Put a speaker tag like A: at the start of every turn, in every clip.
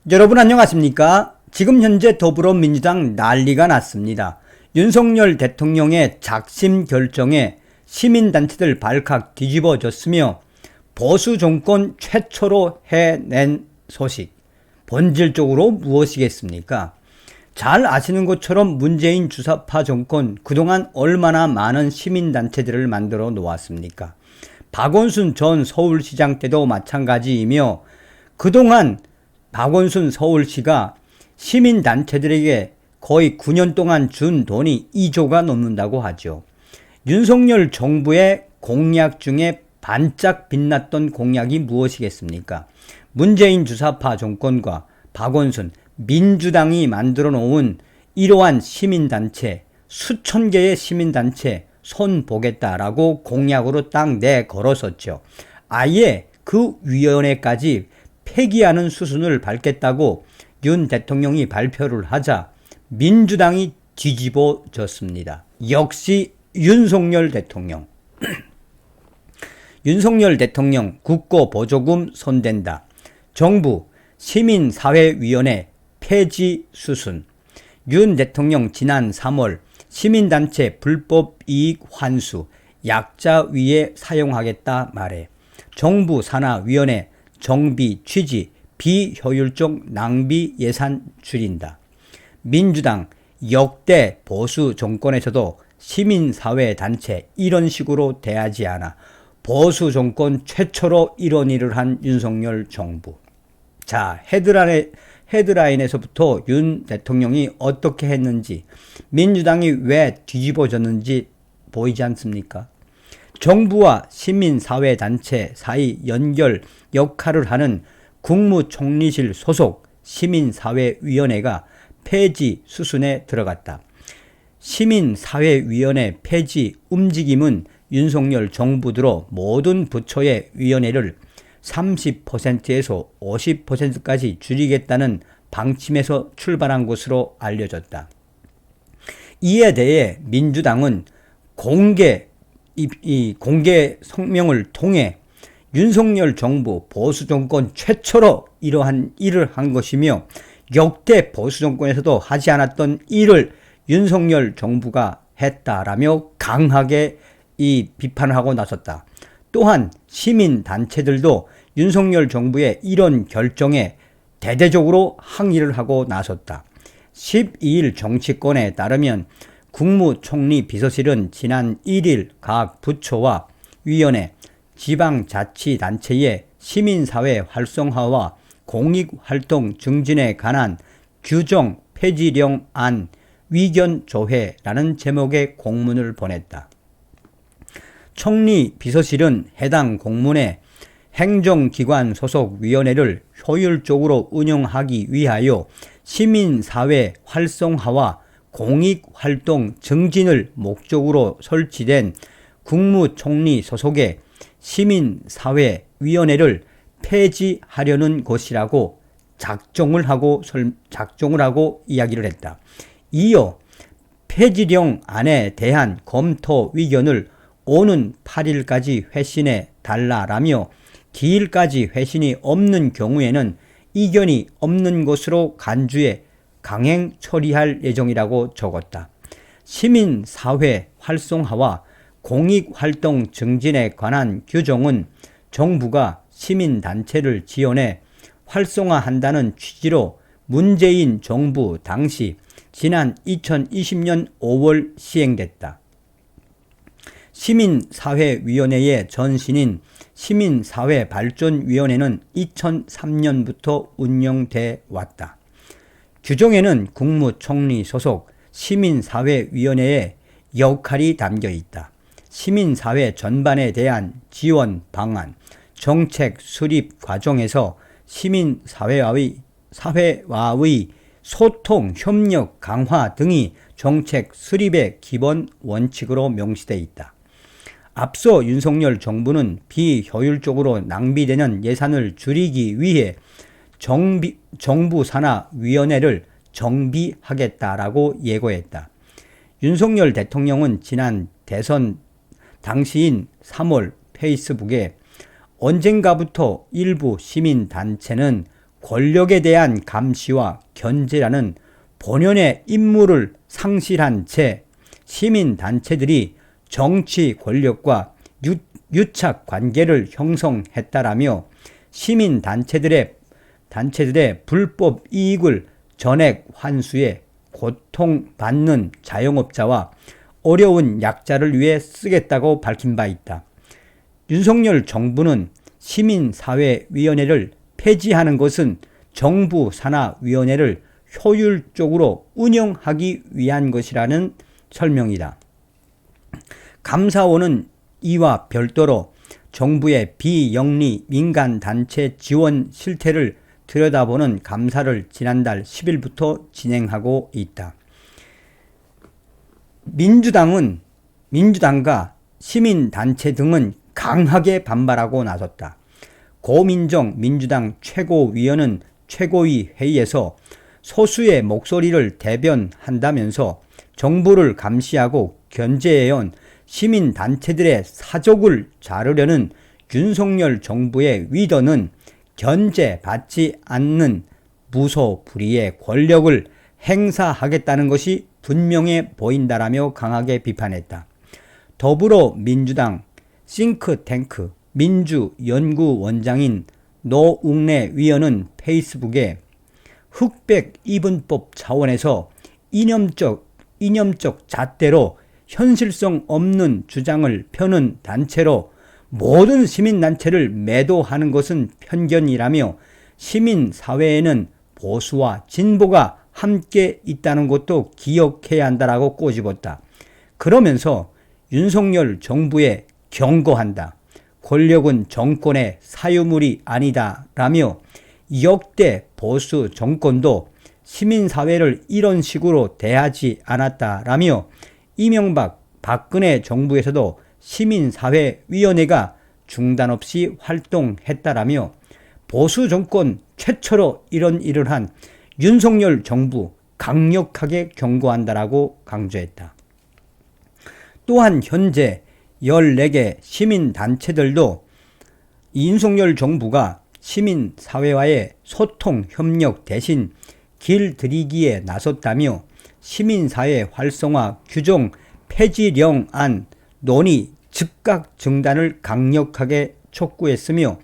A: 여러분 안녕하십니까? 지금 현재 더불어민주당 난리가 났습니다. 윤석열 대통령의 작심 결정에 시민단체들 발칵 뒤집어졌으며 보수 정권 최초로 해낸 소식, 본질적으로 무엇이겠습니까? 잘 아시는 것처럼 문재인 주사파 정권 그동안 얼마나 많은 시민단체들을 만들어 놓았습니까? 박원순 전 서울시장 때도 마찬가지이며 그동안 박원순 서울시가 시민단체들에게 거의 9년 동안 준 돈이 2조가 넘는다고 하죠. 윤석열 정부의 공약 중에 반짝 빛났던 공약이 무엇이겠습니까? 문재인 주사파 정권과 박원순, 민주당이 만들어 놓은 이러한 시민단체, 수천 개의 시민단체 손 보겠다라고 공약으로 딱 내걸었었죠. 아예 그 위원회까지 폐기하는 수순을 밟겠다고 윤 대통령이 발표를 하자 민주당이 뒤집어졌습니다. 역시 윤석열 대통령. 윤석열 대통령 국고보조금 손댄다. 정부 시민사회위원회 폐지 수순. 윤 대통령 지난 3월 시민단체 불법 이익 환수 약자 위에 사용하겠다 말해 정부 산하위원회 정비 취지 비효율적 낭비 예산 줄인다. 민주당 역대 보수 정권에서도 시민사회단체 이런 식으로 대하지 않아 보수 정권 최초로 이런 일을 한 윤석열 정부. 자, 헤드라인에서부터 윤 대통령이 어떻게 했는지, 민주당이 왜 뒤집어졌는지 보이지 않습니까? 정부와 시민사회단체 사이 연결 역할을 하는 국무총리실 소속 시민사회위원회가 폐지 수순에 들어갔다. 시민사회위원회 폐지 움직임은 윤석열 정부 들어 모든 부처의 위원회를 30%에서 50%까지 줄이겠다는 방침에서 출발한 것으로 알려졌다. 이에 대해 민주당은 공개 성명을 통해 윤석열 정부 보수 정권 최초로 이러한 일을 한 것이며 역대 보수 정권에서도 하지 않았던 일을 윤석열 정부가 했다라며 강하게 비판하고 나섰다. 또한 시민단체들도 윤석열 정부의 이런 결정에 대대적으로 항의를 하고 나섰다. 12일 정치권에 따르면 국무총리 비서실은 지난 1일 각 부처와 위원회, 지방자치단체의 시민사회 활성화와 공익활동 증진에 관한 규정 폐지령 안 위견조회라는 제목의 공문을 보냈다. 총리 비서실은 해당 공문에 행정기관 소속 위원회를 효율적으로 운영하기 위하여 시민사회 활성화와 공익활동 증진을 목적으로 설치된 국무총리 소속의 시민사회위원회를 폐지하려는 것이라고 작정을 하고 이야기를 했다. 이어 폐지령 안에 대한 검토 의견을 오는 8일까지 회신해 달라라며 기일까지 회신이 없는 경우에는 이견이 없는 것으로 간주해 강행 처리할 예정이라고 적었다. 시민사회 활성화와 공익활동 증진에 관한 규정은 정부가 시민단체를 지원해 활성화한다는 취지로 문재인 정부 당시 지난 2020년 5월 시행됐다. 시민사회위원회의 전신인 시민사회발전위원회는 2003년부터 운영돼 왔다. 규정에는 국무총리 소속 시민사회위원회의 역할이 담겨 있다. 시민사회 전반에 대한 지원 방안, 정책 수립 과정에서 시민사회와의 소통, 협력 강화 등이 정책 수립의 기본 원칙으로 명시되어 있다. 앞서 윤석열 정부는 비효율적으로 낭비되는 예산을 줄이기 위해 정부 산하위원회를 정비하겠다라고 예고했다. 윤석열 대통령은 지난 대선 당시인 3월 페이스북에 언젠가부터 일부 시민단체는 권력에 대한 감시와 견제라는 본연의 임무를 상실한 채 시민단체들이 정치 권력과 유착 관계를 형성했다라며 시민단체들의 불법 이익을 전액 환수해 고통받는 자영업자와 어려운 약자를 위해 쓰겠다고 밝힌 바 있다. 윤석열 정부는 시민사회위원회를 폐지하는 것은 정부 산하위원회를 효율적으로 운영하기 위한 것이라는 설명이다. 감사원은 이와 별도로 정부의 비영리 민간단체 지원 실태를 들여다보는 감사를 지난달 10일부터 진행하고 있다. 민주당과 시민단체 등은 강하게 반발하고 나섰다. 고민정 민주당 최고위원은 최고위 회의에서 소수의 목소리를 대변한다면서 정부를 감시하고 견제해온 시민단체들의 사족을 자르려는 윤석열 정부의 위도는 견제받지 않는 무소불위의 권력을 행사하겠다는 것이 분명해 보인다라며 강하게 비판했다. 더불어민주당 싱크탱크 민주연구원장인 노웅래 위원은 페이스북에 흑백 이분법 차원에서 이념적 잣대로 현실성 없는 주장을 펴는 단체로 모든 시민단체를 매도하는 것은 편견이라며 시민사회에는 보수와 진보가 함께 있다는 것도 기억해야 한다라고 꼬집었다. 그러면서 윤석열 정부에 경고한다. 권력은 정권의 사유물이 아니다라며 역대 보수 정권도 시민사회를 이런 식으로 대하지 않았다라며 이명박, 박근혜 정부에서도 시민사회위원회가 중단 없이 활동했다라며 보수 정권 최초로 이런 일을 한 윤석열 정부 강력하게 경고한다라고 강조했다. 또한 현재 14개 시민단체들도 윤석열 정부가 시민사회와의 소통, 협력 대신 길들이기에 나섰다며 시민사회 활성화 규정 폐지령안 논의 즉각 중단을 강력하게 촉구했으며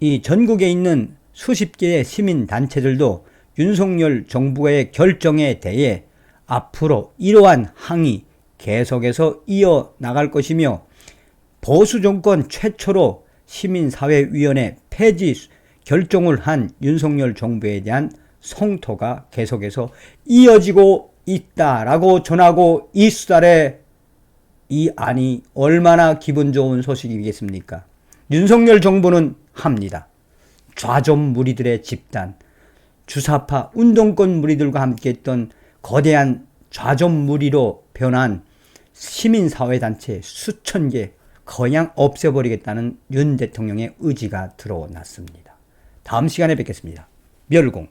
A: 이 전국에 있는 수십 개의 시민단체들도 윤석열 정부의 결정에 대해 앞으로 이러한 항의 계속해서 이어나갈 것이며 보수정권 최초로 시민사회위원회 폐지 결정을 한 윤석열 정부에 대한 성토가 계속해서 이어지고 있다라고 전하고 이 수달에 이 안이 얼마나 기분 좋은 소식이겠습니까? 윤석열 정부는 합니다. 좌존 무리들의 집단, 주사파 운동권 무리들과 함께했던 거대한 좌존 무리로 변한 시민사회단체 수천 개 그냥 없애버리겠다는 윤 대통령의 의지가 드러났습니다. 다음 시간에 뵙겠습니다. 멸공.